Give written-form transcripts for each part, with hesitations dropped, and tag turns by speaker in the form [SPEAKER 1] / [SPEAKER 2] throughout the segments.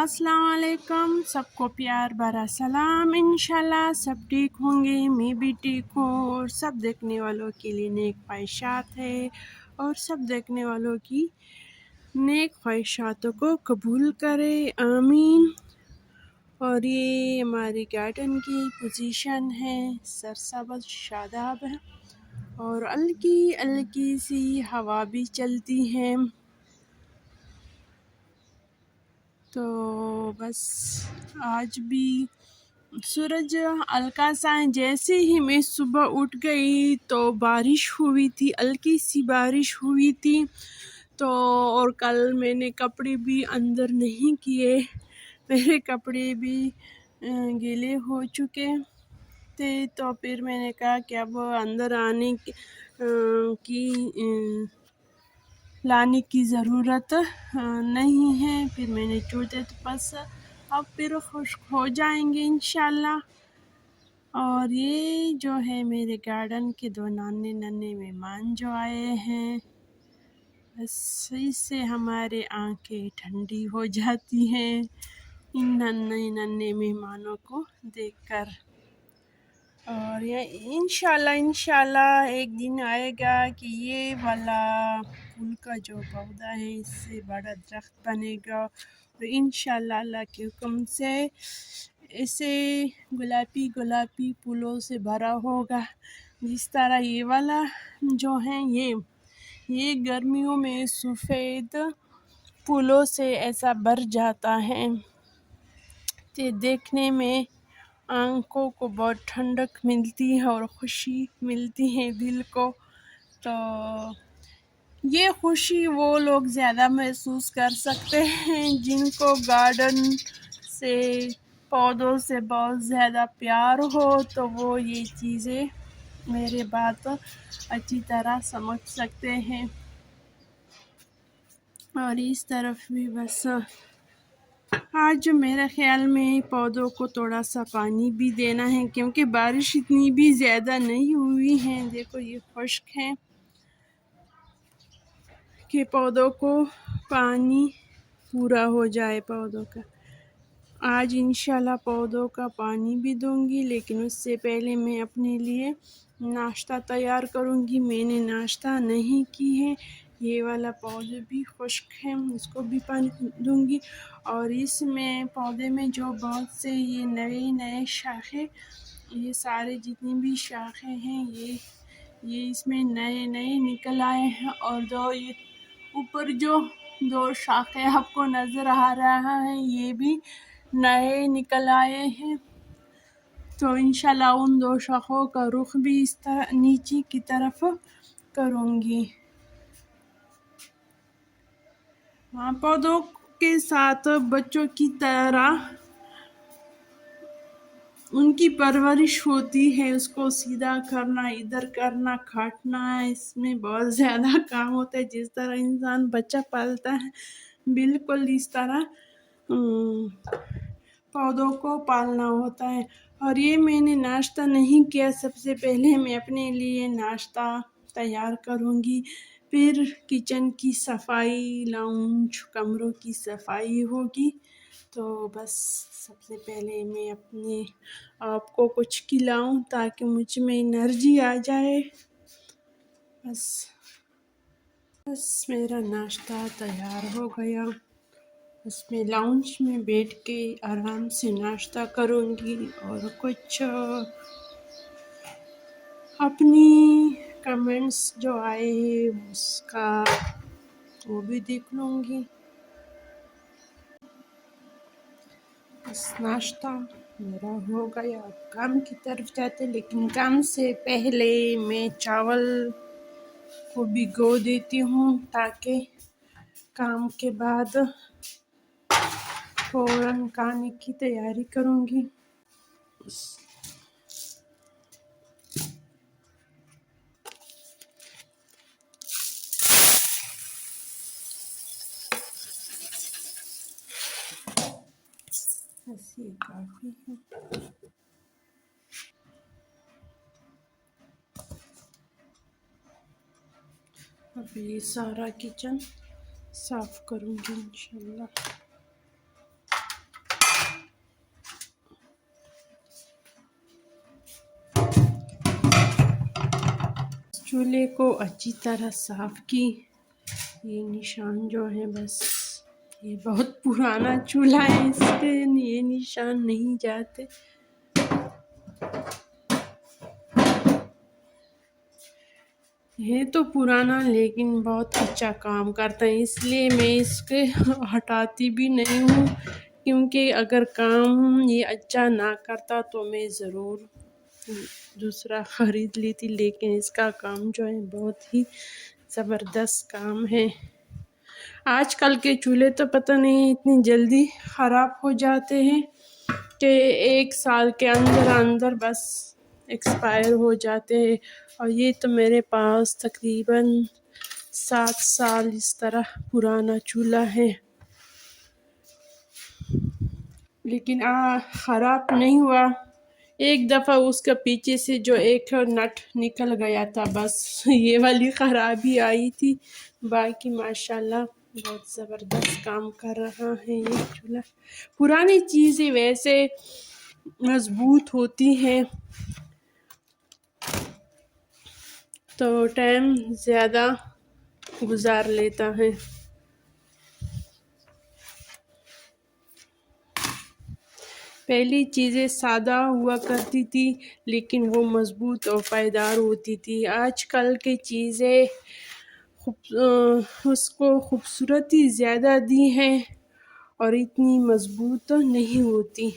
[SPEAKER 1] अस्सलाम वालेकुम, सबको प्यार भरा सलाम। इंशाल्लाह सब ठीक होंगे, मैं भी ठीक हूँ और सब देखने वालों के लिए नेक ख्वाहिशात है और सब देखने वालों की नेक ख्वाहिशातों को कबूल करे, आमीन। और ये हमारी गार्डन की पोजीशन है, सरसब्ज़ शादाब है और हल्की हल्की सी हवा भी चलती है। तो बस आज भी सूरज हल्का सा है। जैसे ही मैं सुबह उठ गई तो बारिश हुई थी, हल्की सी बारिश हुई थी। तो और कल मैंने कपड़े भी अंदर नहीं किए, मेरे कपड़े भी गीले हो चुके थे। तो फिर मैंने कहा कि अब अंदर आने की लाने की ज़रूरत नहीं है। फिर मैंने छोड़े तो बस अब फिर खुश्क हो जाएंगे इंशाल्लाह। और ये जो है मेरे गार्डन के दो नन्हे नन्हे मेहमान जो आए हैं, बस इससे हमारे आंखें ठंडी हो जाती हैं इन नन्हे नन्हे मेहमानों को देखकर। और ये इंशाल्लाह एक दिन आएगा कि ये वाला फूल का जो पौधा है इससे बड़ा दरख्त बनेगा और इंशाल्लाह अल्लाह के हुक्म से इसे गुलाबी फूलों से भरा होगा। जिस तरह ये वाला जो है ये गर्मियों में सफ़ेद फूलों से ऐसा भर जाता है कि देखने में आँखों को बहुत ठंडक मिलती है और खुशी मिलती है दिल को। तो ये खुशी वो लोग ज़्यादा महसूस कर सकते हैं जिनको गार्डन से, पौधों से बहुत ज़्यादा प्यार हो। तो वो ये चीज़ें मेरे बात अच्छी तरह समझ सकते हैं। और इस तरफ भी बस आज मेरे ख़्याल में पौधों को थोड़ा सा पानी भी देना है क्योंकि बारिश इतनी भी ज़्यादा नहीं हुई है। देखो ये खुश्क है कि पौधों को पानी पूरा हो जाए पौधों का। आज इंशाल्लाह पौधों का पानी भी दूंगी, लेकिन उससे पहले मैं अपने लिए नाश्ता तैयार करूंगी। मैंने नाश्ता नहीं की है। ये वाला पौधे भी खुश्क है, इसको भी पानी दूंगी। और इसमें पौधे में जो बहुत से ये नए नए शाखे, ये सारे जितनी भी शाखें हैं ये इसमें नए नए निकल आए हैं। और दो ये ऊपर जो दो शाखें आपको नज़र आ रहा है ये भी नए निकल आए हैं। तो इंशाल्लाह उन दो शाखों का रुख भी इस तरह नीचे की तरफ करूँगी। हाँ, पौधों के साथ बच्चों की तरह उनकी परवरिश होती है, उसको सीधा करना, इधर करना, काटना, इसमें बहुत ज़्यादा काम होता है। जिस तरह इंसान बच्चा पालता है बिल्कुल इस तरह पौधों को पालना होता है। और ये मैंने नाश्ता नहीं किया, सबसे पहले मैं अपने लिए नाश्ता तैयार करूँगी, फिर किचन की सफाई, लाउंज, कमरों की सफाई होगी। तो बस सबसे पहले मैं अपने आप को कुछ खिलाऊं ताकि मुझ में एनर्जी आ जाए। बस मेरा नाश्ता तैयार हो गया। बस मैं लाउंज में बैठ के आराम से नाश्ता करूँगी और कुछ अपनी कमेंट्स जो आए हैं उसका वो भी देख लूँगी। बस नाश्ता मेरा हो गया, अब काम की तरफ जाते, लेकिन काम से पहले मैं चावल को भिगो देती हूँ ताकि काम के बाद फ़ौरन खाने की तैयारी करूँगी। बस ये काफ़ी है। अब ये सारा किचन साफ़ करूँगी इंशाल्लाह। चूल्हे को अच्छी तरह साफ़ की। ये निशान जो है बस ये बहुत पुराना चूल्हा है, इसके ये निशान नहीं जाते। है तो पुराना लेकिन बहुत अच्छा काम करता है, इसलिए मैं इसके हटाती भी नहीं हूँ, क्योंकि अगर काम ये अच्छा ना करता तो मैं ज़रूर दूसरा ख़रीद लेती। लेकिन इसका काम जो है बहुत ही ज़बरदस्त काम है। आजकल के चूल्हे तो पता नहीं इतनी जल्दी ख़राब हो जाते हैं कि 1 साल के अंदर अंदर बस एक्सपायर हो जाते हैं। और ये तो मेरे पास तकरीबन 7 साल इस तरह पुराना चूल्हा है, लेकिन ख़राब नहीं हुआ। एक दफ़ा उसका पीछे से जो एक नट निकल गया था, बस ये वाली ख़राबी आई थी। बाकी माशाल्लाह बहुत ज़बरदस्त काम कर रहा है ये चूल्हा। पुरानी चीज़ें वैसे मज़बूत होती हैं तो टाइम ज़्यादा गुजार लेता है। पहली चीज़ें सादा हुआ करती थी, लेकिन वो मज़बूत और पायदार होती थी। आजकल की चीज़ें उसको खूबसूरती ज़्यादा दी हैं और इतनी मज़बूत नहीं होती।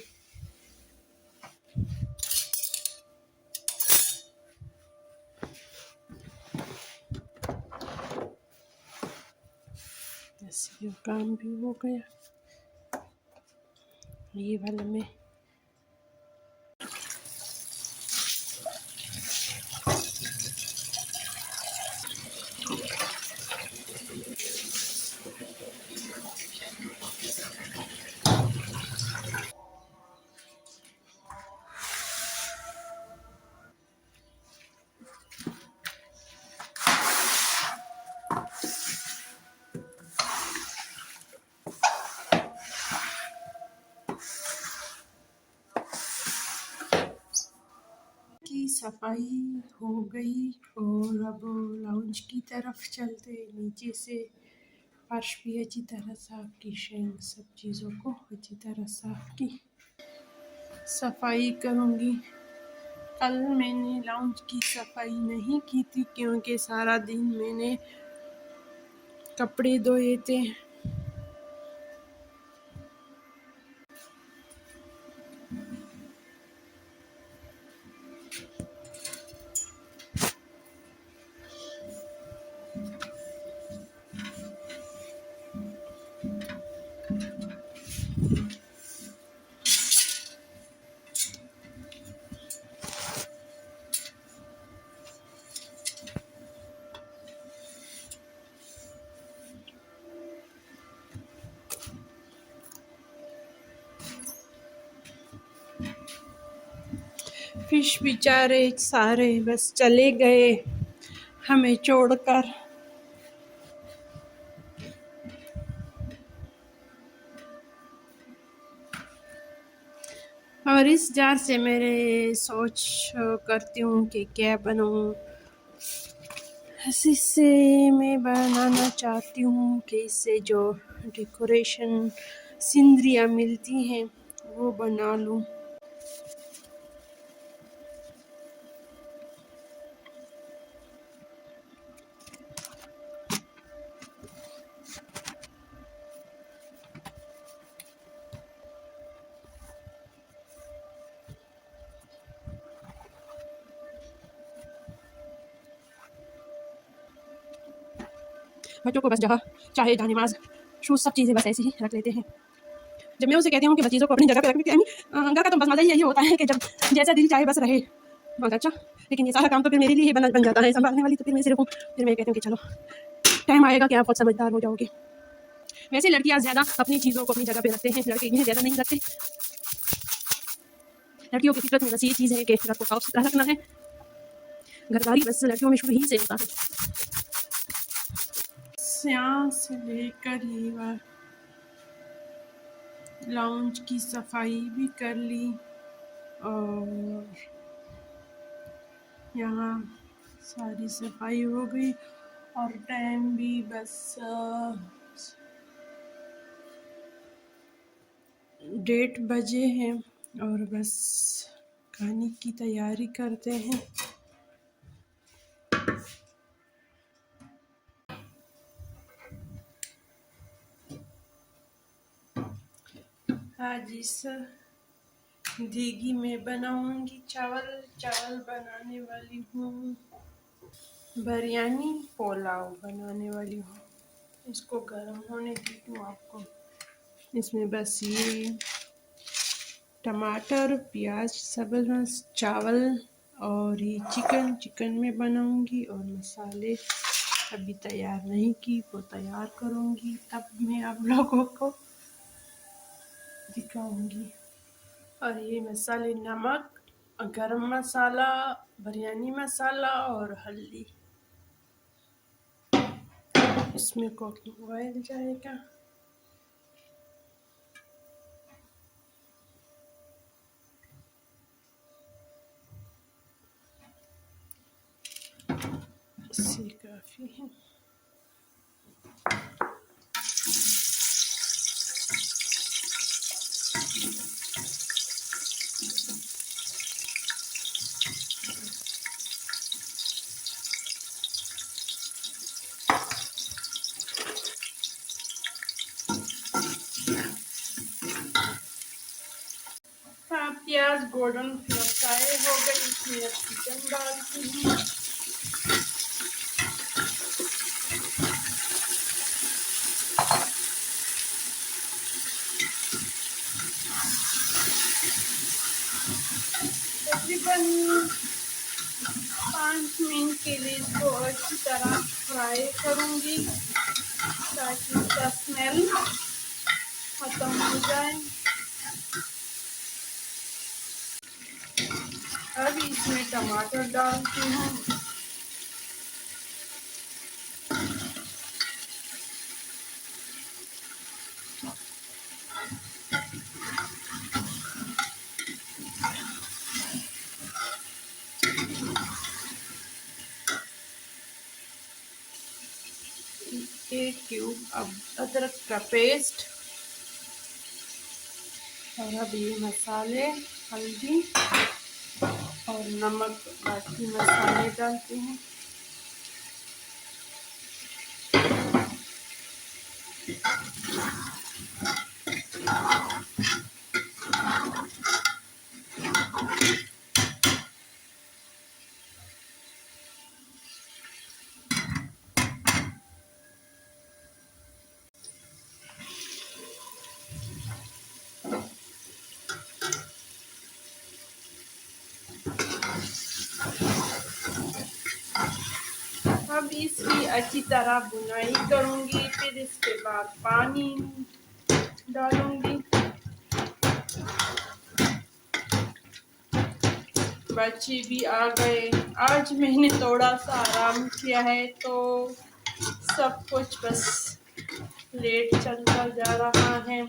[SPEAKER 1] ऐसे ये काम भी हो गया। ये वाला में की सफाई हो गई और अब लाउंज की तरफ चलते। नीचे से फर्श भी अच्छी तरह साफ की, सब चीज़ों को अच्छी तरह साफ की। सफाई करूँगी। कल मैंने लाउंज की सफाई नहीं की थी क्योंकि सारा दिन मैंने कपड़े धोए थे। फिश बेचारे सारे बस चले गए हमें छोड़कर। और इस जार से मेरे सोच करती हूँ कि क्या बनाऊँ। इससे मैं बनाना चाहती हूँ कि इससे जो डेकोरेशन सिंदरियाँ मिलती हैं वो बना लूँ। बच्चों को बस जगह चाहे जानेमाज शूज़ सब चीज़ें बस ऐसे ही रख लेते हैं। जब मैं उसे कहती हूँ कि बस चीज़ों को अपनी जगह पे रखने की, घर का तो बस मज़ा ही यही होता है कि जब जैसा दिल चाहे बस रहे। बहुत अच्छा, लेकिन ये सारा काम तो फिर मेरे लिए ही बन जाता है। संभालने वाली तो फिर मैं सिर्फ हूँ। फिर मैं कहती हूँ कि चलो टाइम आएगा कि आप बहुत समझदार हो जाओगे। वैसे लड़कियाँ ज़्यादा अपनी चीज़ों को अपनी जगह पे रखते हैं, लड़के इन्हें ज़्यादा नहीं रखते। लड़कियों की फितरत में बस ये चीज़ है कि घर को साफ सुथरा रखना है। घरदारी बस लड़कियों में शुरू ही से होता है। यहाँ से लेकर ये लाउंज की सफाई भी कर ली और यहाँ सारी सफाई हो गई और टाइम भी बस 1:30 बजे हैं और बस खाने की तैयारी करते हैं। आज इस देगी में बनाऊंगी चावल बनाने वाली हूँ, बिरयानी पुलाव बनाने वाली हूँ। इसको गर्म होने देती हूँ आपको। इसमें बस ये टमाटर, प्याज, सब्ज़ मिर्च, चावल और ये चिकन में बनाऊंगी। और मसाले अभी तैयार नहीं की, वो तैयार करूंगी तब मैं आप लोगों को दिखाऊंगी। और ये मसाले नमक, गरम मसाला, बिरयानी मसाला और हल्दी। इसमें कुकिंग ऑयल जाएगा। इससे काफ़ी है। हाँ, प्याज गोल्डन फ्राई हो गई। इसमें अब चिकन डालती हूँ। तकरीबन 5 मिनट के लिए इसको अच्छी तरह फ्राई करूँगी ताकि इसका स्मेल खत्म हो जाए। अब इसमें टमाटर डालती हूँ। एक क्यूब अब अदरक का पेस्ट और अब ये मसाले, हल्दी और नमक, बाकी मसाले डालते हैं। अब इसकी अच्छी तरह भुनाई करूंगी, फिर इसके बाद पानी डालूंगी। बच्चे भी आ गए। आज मैंने थोड़ा सा आराम किया है तो सब कुछ बस लेट चलता जा रहा है।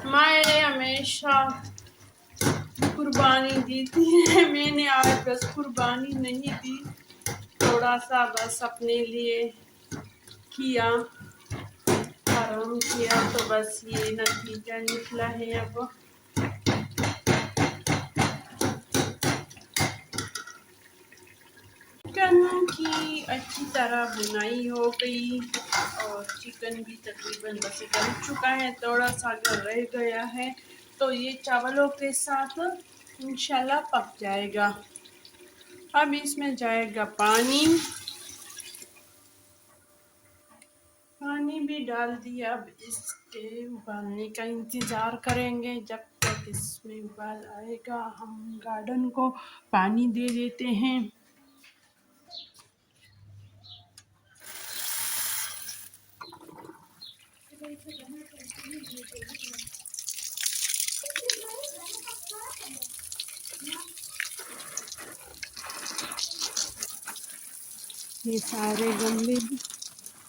[SPEAKER 1] मायरे हमेशा कुर्बानी देती है, मैंने आज बस कुर्बानी नहीं दी, थोड़ा सा बस अपने लिए किया, आराम किया, तो बस ये नतीजा निकला है। अब चिकन की अच्छी तरह बुनाई हो गई और चिकन भी तकरीबन बस गल चुका है, थोड़ा सा अगर रह गया है तो ये चावलों के साथ इंशाल्लाह पक जाएगा। अब इसमें जाएगा पानी भी डाल दिया। अब इसके उबालने का इंतज़ार करेंगे जब तक इसमें उबाल आएगा। हम गार्डन को पानी दे देते हैं। ये सारे गमले भी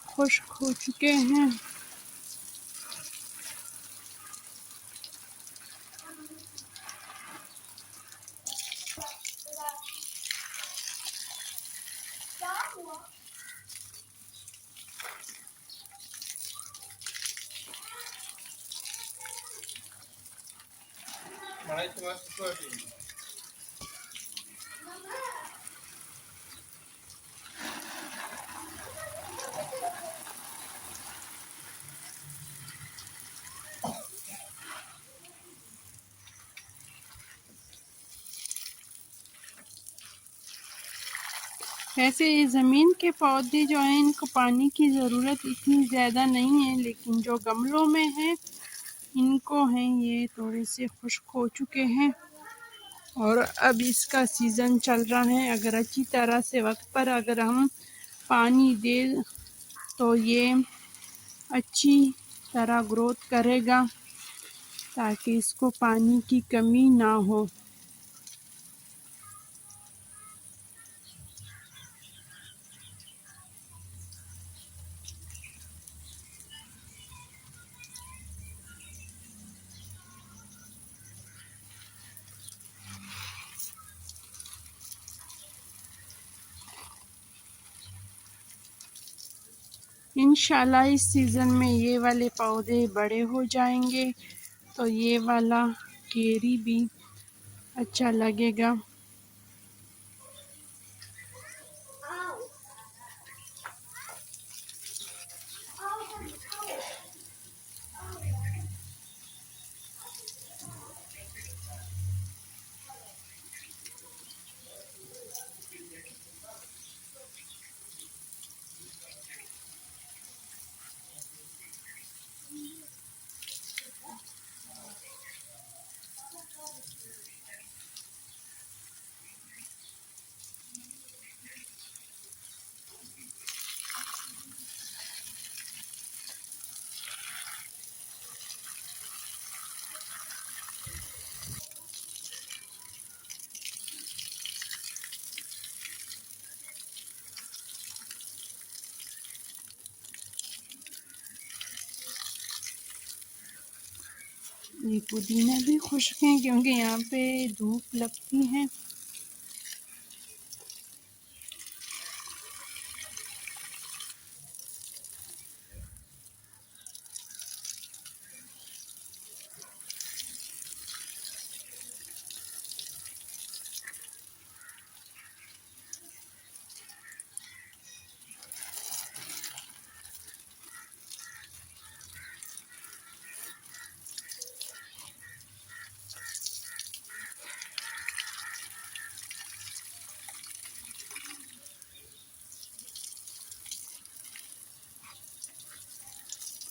[SPEAKER 1] खुश्क हो चुके हैं। वैसे ये ज़मीन के पौधे जो हैं इनको पानी की ज़रूरत इतनी ज़्यादा नहीं है, लेकिन जो गमलों में हैं इनको हैं ये थोड़े से खुश्क हो चुके हैं और अब इसका सीज़न चल रहा है। अगर अच्छी तरह से वक्त पर अगर हम पानी दे तो ये अच्छी तरह ग्रोथ करेगा, ताकि इसको पानी की कमी ना हो। इंशाल्लाह इस सीज़न में ये वाले पौधे बड़े हो जाएंगे तो ये वाला केरी भी अच्छा लगेगा। ये पुदीना भी खुश्क है क्योंकि यहाँ पे धूप लगती है।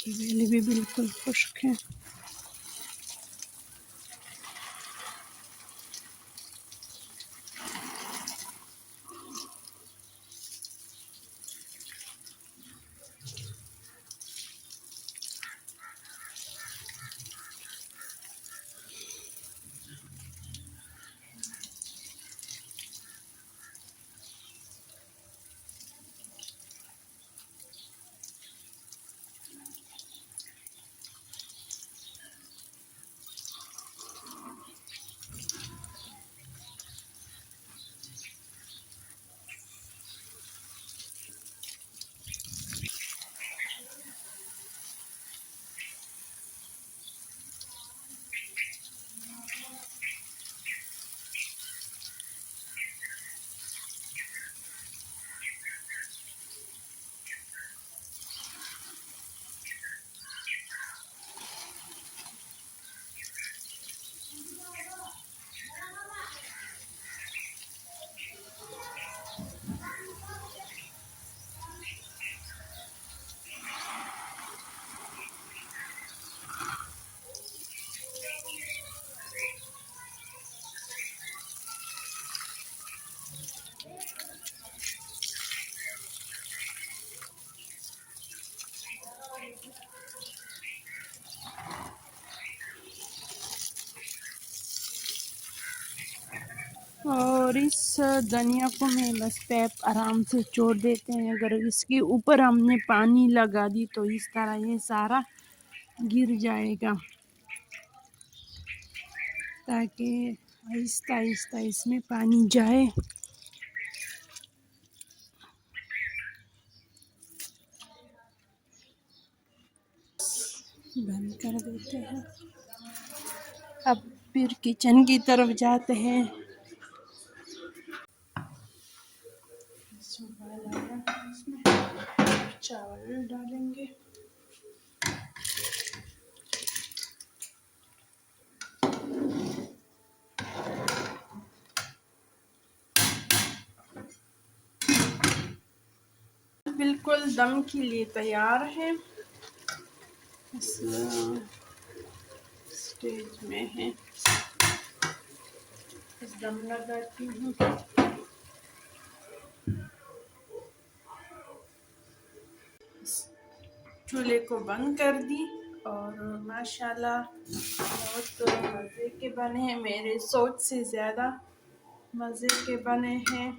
[SPEAKER 1] ये वेली भी बिल्कुल खुश्क है। और और इस धनिया को मैं बस पैप आराम से छोड़ देते हैं। अगर इसके ऊपर हमने पानी लगा दी तो इस तरह ये सारा गिर जाएगा, ताकि आहिस्ता आहिस्ता इसमें पानी जाए। बंद कर देते हैं। अब फिर किचन की तरफ जाते हैं। इसमें चावल डालेंगे। बिल्कुल दम के लिए तैयार है। इस स्टेज में है, इस दम लगाती हूँ। चूल्हे को बंद कर दी और माशाल्लाह बहुत मज़े के बने हैं, मेरे सोच से ज़्यादा मज़े के बने हैं।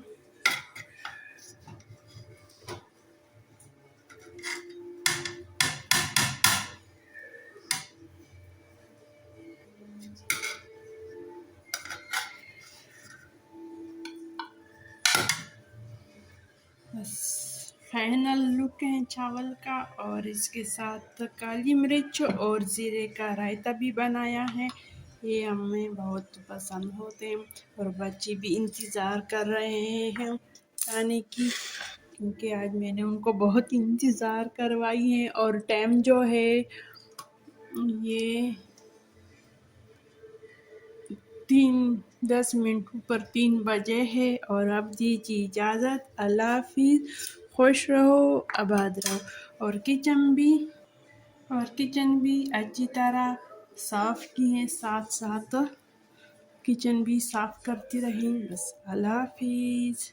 [SPEAKER 1] बस फाइनल लुक है चावल का, और इसके साथ काली मिर्च और ज़ीरे का रायता भी बनाया है। ये हमें बहुत पसंद होते हैं और बच्चे भी इंतज़ार कर रहे हैं खाने की, क्योंकि आज मैंने उनको बहुत इंतज़ार करवाई है। और टाइम जो है ये 10 मिनट ऊपर 3 बजे है। और अब दीजिए इजाज़त, अल्लाह हाफिज़, खुश रहो, आबाद रहो। और किचन भी अच्छी तरह साफ़ किए, साथ साथ किचन भी साफ़ करती रही। बस अल्लाह हाफिज़।